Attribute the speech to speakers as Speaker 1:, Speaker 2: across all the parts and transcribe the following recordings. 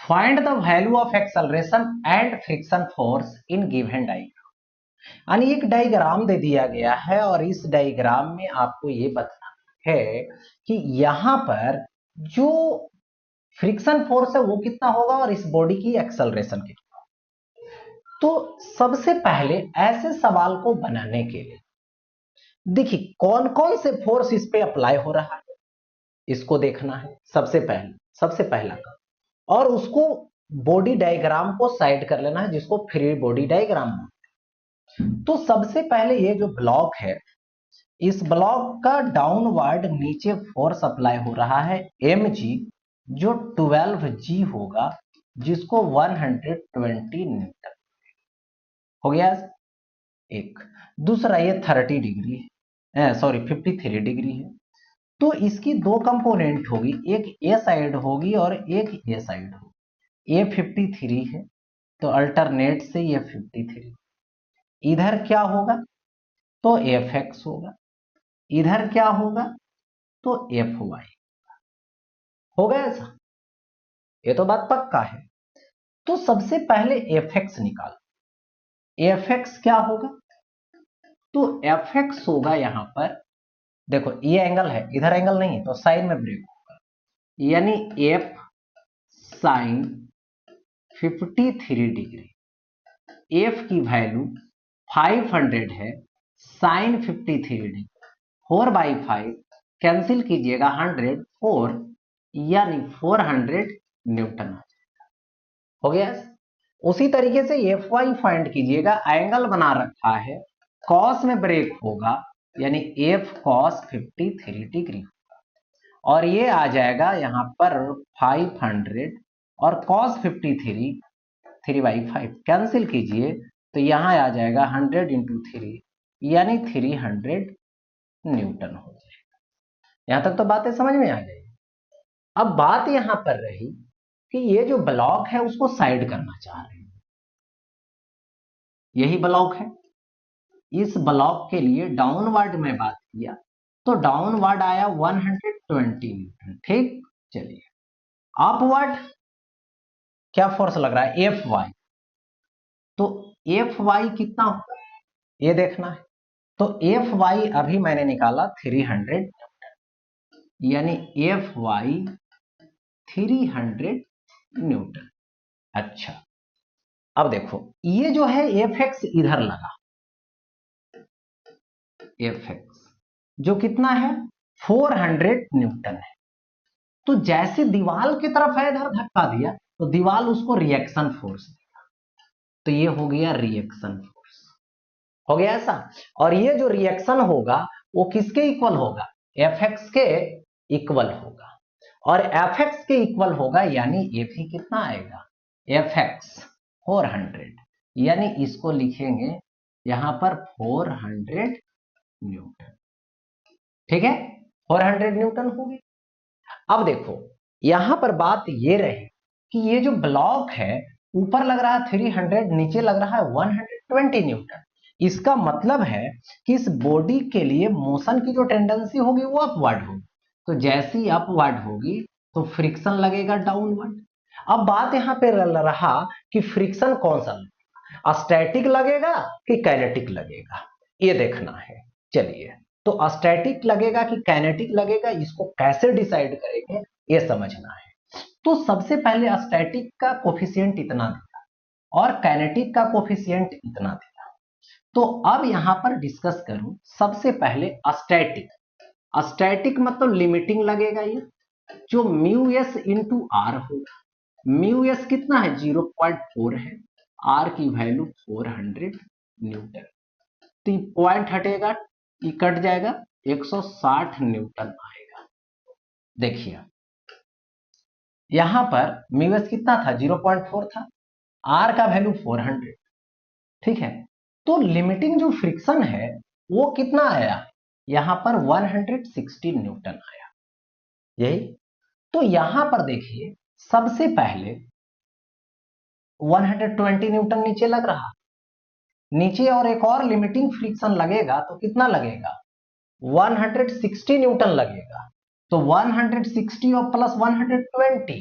Speaker 1: Find the value of acceleration and friction force in given diagram. यानी एक diagram दे दिया गया है और इस डायग्राम में आपको ये बताना है कि यहां पर जो फ्रिक्शन फोर्स है वो कितना होगा और इस बॉडी की एक्सेलरेशन कितना। तो सबसे पहले ऐसे सवाल को बनाने के लिए देखिए कौन कौन से फोर्स इस पे अप्लाई हो रहा है इसको देखना है सबसे पहला काम, और उसको बॉडी डायग्राम को साइड कर लेना है जिसको फ्री बॉडी डायग्राम। तो सबसे पहले ये जो ब्लॉक है इस ब्लॉक का डाउनवर्ड नीचे फोर्स अप्लाई हो रहा है mg, जो 12g होगा, जिसको 120 न्यूटन हो गया। एक दूसरा ये 30 डिग्री है, सॉरी 53 डिग्री है। तो इसकी दो कंपोनेंट होगी, एक ए साइड होगी और एक ए साइड होगी। ये 53 है तो अल्टरनेट से ये 53, इधर क्या होगा तो एफ एक्स होगा, इधर क्या होगा तो एफ वाई होगा। ऐसा ये तो बात पक्का है। तो सबसे पहले एफ एक्स निकालो। एफ एक्स क्या होगा तो एफ एक्स होगा यहां पर, देखो ये एंगल है, इधर एंगल नहीं है तो साइन में ब्रेक होगा, यानी एफ साइन 53 डिग्री। एफ की वैल्यू 500 है, साइन 53 डिग्री, 4/5 कैंसिल कीजिएगा 100, 4 यानी 400 न्यूटन हो गया। उसी तरीके से एफ वाई फाइंड कीजिएगा, एंगल बना रखा है, कॉस में ब्रेक होगा यानी एफ कॉस 53 डिग्री होगा, और ये आ जाएगा यहां पर 500 और कॉस 53 3/5 कैंसिल कीजिए तो यहां आ जाएगा 100 इंटू 3 यानी 300 न्यूटन हो जाएगा। यहां तक तो बातें समझ में आ गई। अब बात यहां पर रही कि ये जो ब्लॉक है उसको साइड करना चाह रहे हैं, यही ब्लॉक है। इस ब्लॉक के लिए डाउनवर्ड में बात किया तो डाउनवर्ड आया 120 न्यूटन, ठीक। चलिए अपवर्ड क्या फोर्स लग रहा है एफ वाई, तो एफ वाई कितना होगा ये देखना है। तो एफ वाई अभी मैंने निकाला 300 यानी एफ वाई 300 न्यूटन। अच्छा अब देखो ये जो है एफ एक्स इधर लगा, एफ एक्स जो कितना है 400 न्यूटन है। तो जैसे दीवार की तरफ है इधर धक्का दिया तो दीवार उसको रिएक्शन फोर्स देगा, तो ये हो गया रिएक्शन फोर्स हो गया ऐसा। और ये जो रिएक्शन होगा वो किसके इक्वल होगा एफ एक्स के इक्वल होगा, और एफ एक्स के इक्वल होगा यानी एफ ही कितना आएगा एफ एक्स 400, यानी इसको लिखेंगे यहां पर 400 न्यूटन, ठीक है 400 न्यूटन हो गई। अब देखो यहां पर बात ये रहे कि ये जो ब्लॉक है ऊपर लग रहा है 300, नीचे लग रहा है 120 न्यूटन। इसका मतलब है कि इस बॉडी के लिए मोशन की जो टेंडेंसी होगी वो अपवर्ड होगी, तो जैसी अपवर्ड होगी तो फ्रिक्शन लगेगा डाउनवर्ड। अब बात यहां पे रहा कि फ्रिक्शन कौन सा लगेगा, स्टैटिक लगेगा कि काइनेटिक लगेगा, ये देखना है। चलिए तो स्टैटिक लगेगा कि काइनेटिक लगेगा इसको कैसे डिसाइड करेंगे ये समझना है। तो सबसे पहले स्टैटिक का कोफिशिएंट इतना दिया और काइनेटिक का कोफिशिएंट इतना दिया। तो अब यहां पर डिस्कस करूं सबसे पहले स्टैटिक। स्टैटिक मतलब लिमिटिंग लगेगा, ये जो म्यू एस इंटू आर होगा। म्यू एस कितना है 0.4 है, आर की वैल्यू 400 न्यूटन, तो पॉइंट हटेगा ये कट जाएगा 160 न्यूटन आएगा। देखिए यहां पर म्यू एस कितना था 0.4 था, आर का वैल्यू 400, ठीक है। तो लिमिटिंग जो फ्रिक्शन है वो कितना आया यहां पर 160 न्यूटन आया, यही। तो यहां पर देखिए सबसे पहले 120 न्यूटन नीचे लग रहा, नीचे और एक और लिमिटिंग फ्रिक्शन लगेगा तो कितना लगेगा 160 न्यूटन लगेगा। तो 160 और प्लस 120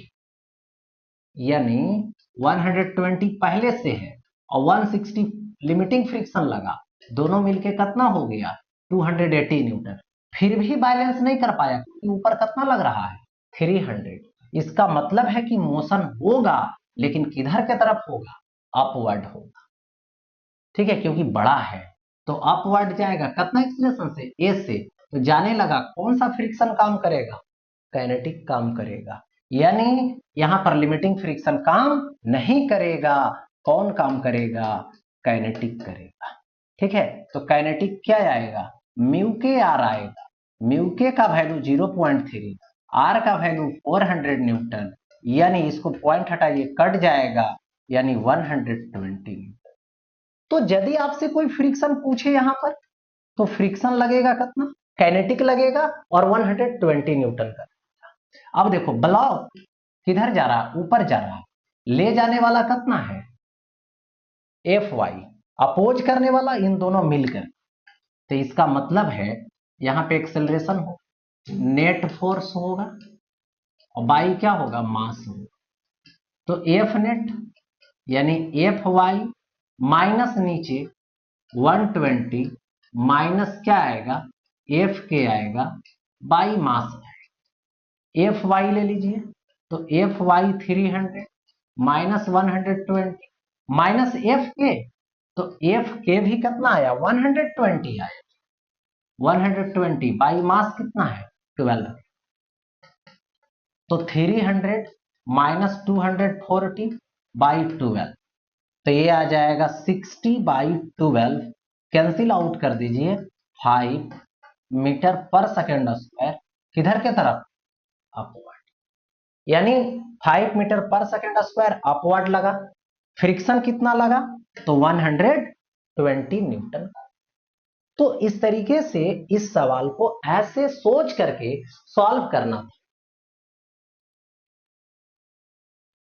Speaker 1: यानी 120 पहले से है और 160 लिमिटिंग फ्रिक्शन लगा, दोनों मिलके कितना हो गया 280 न्यूटन। फिर भी बैलेंस नहीं कर पाया क्योंकि ऊपर कितना लग रहा है 300। इसका मतलब है कि मोशन होगा लेकिन किधर के तरफ होगा, अपवर्ड होगा। ठीक है, क्योंकि बड़ा है तो अपवर्ड जाएगा कितना एक्सीलरेशन से, ए से। तो जाने लगा कौन सा फ्रिक्शन काम करेगा, काइनेटिक काम करेगा। यानी यहां पर लिमिटिंग फ्रिक्शन काम नहीं करेगा, कौन काम करेगा, काइनेटिक करेगा। ठीक है, तो काइनेटिक क्या आएगा, म्यू के आर आएगा। म्यू के का वैल्यू 0.3, आर का वैल्यू 400 न्यूटन, यानी इसको पॉइंट हटाइए कट जाएगा, यानी 120। तो यदि आपसे कोई फ्रिक्शन पूछे यहां पर तो फ्रिक्शन लगेगा कितना, काइनेटिक लगेगा और 120 न्यूटन का। अब देखो ब्लॉक किधर जा रहा है, ऊपर जा रहा है, ले जाने वाला कितना है एफ वाई, अपोज करने वाला इन दोनों मिलकर। तो इसका मतलब है यहां पे एक्सेलरेशन हो, नेट फोर्स होगा और बाई क्या होगा, मास होगा। तो एफ नेट यानी एफ वाई माइनस नीचे 120 माइनस क्या आएगा, एफ के आएगा बाई मास आएगा। एफ वाई ले लीजिए, तो F Y 300 minus 120 minus F के, तो एफ के भी कितना आया 120 आया, 120 बाई मास कितना है 12। तो 300 माइनस 240 बाई 12, तो ये आ जाएगा 60 बाई 12, कैंसिल आउट कर दीजिए 5 मीटर पर सेकेंड स्क्वायर, किधर के तरफ, अपवर्ड। यानी 5 मीटर पर सेकेंड स्क्वायर अपवर्ड लगा, फ्रिक्शन कितना लगा, तो 120 न्यूटन। तो इस तरीके से इस सवाल को ऐसे सोच करके सॉल्व करना था।